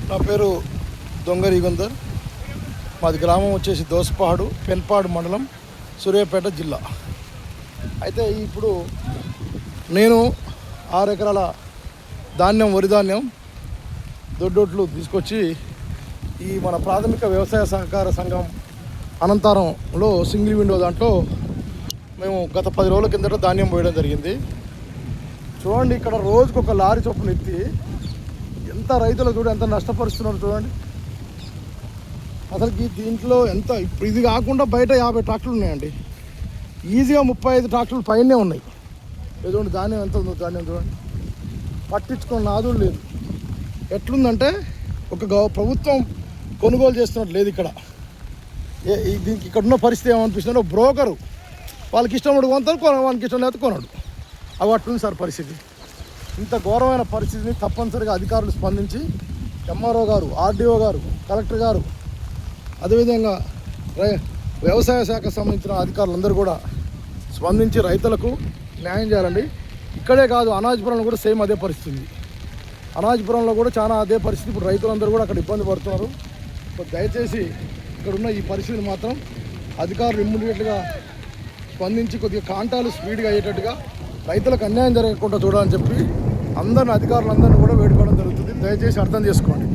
నా పేరు దొంగరి గొందర్. మాది గ్రామం వచ్చేసి దోసపాడు, పెన్పాడు మండలం, సూర్యాపేట జిల్లా. అయితే ఇప్పుడు నేను 6 ఎకరాల ధాన్యం, వరి ధాన్యం దొడ్డొట్లు తీసుకొచ్చి ఈ మన ప్రాథమిక వ్యవసాయ సహకార సంఘం అనంతరంలో సింగిల్ విండో దాంట్లో మేము గత 10 రోజుల కిందట ధాన్యం పోయడం జరిగింది. చూడండి, ఇక్కడ రోజుకు ఒక లారీ చొప్పున ఎత్తి ఎంత రైతులు చూడ ఎంత నష్టపరుస్తున్నారు చూడండి. అసలుకి దీంట్లో ఎంత ఇప్పుడు ఇది కాకుండా బయట 50 ట్రాక్టర్లు ఉన్నాయండి. ఈజీగా 35 ట్రాక్టర్లు పైనే ఉన్నాయి. చూడండి ధాన్యం ఎంత ఉందో, ధాన్యం చూడండి. పట్టించుకున్న నాదుడు లేదు. ఎట్లుందంటే ఒక ప్రభుత్వం కొనుగోలు చేస్తున్నట్టు లేదు ఇక్కడ. దీనికి ఇక్కడ ఉన్న పరిస్థితి ఏమనిపిస్తుందో, బ్రోకరు వాళ్ళకి ఇష్టం ఉండి కొంటారు, వాళ్ళకి ఇష్టం లేదు కొనడు. అవి అట్లుంది సార్ పరిస్థితి. ఇంత ఘోరమైన పరిస్థితిని తప్పనిసరిగా అధికారులు స్పందించి, ఎంఆర్ఓ గారు, ఆర్డీఓ గారు, కలెక్టర్ గారు, అదేవిధంగా వ్యవసాయ శాఖకు సంబంధించిన అధికారులందరూ కూడా స్పందించి రైతులకు న్యాయం చేయాలండి. ఇక్కడే కాదు, అనాజ్పురంలో కూడా సేమ్ అదే పరిస్థితి. అనాజ్పురంలో కూడా చాలా అదే పరిస్థితి. ఇప్పుడు రైతులందరూ కూడా అక్కడ ఇబ్బంది పడుతున్నారు. దయచేసి ఇక్కడున్న ఈ పరిస్థితిని మాత్రం అధికారులు ఇమ్మీడియట్గా స్పందించి కొద్దిగా కాంటాలు స్పీడ్గా అయ్యేటట్టుగా రైతులకు అన్యాయం జరగకుండా చూడాలని చెప్పి అధికారులందరినీ కూడా వేడుకోవడం జరుగుతుంది. దయచేసి అర్థం చేసుకోండి.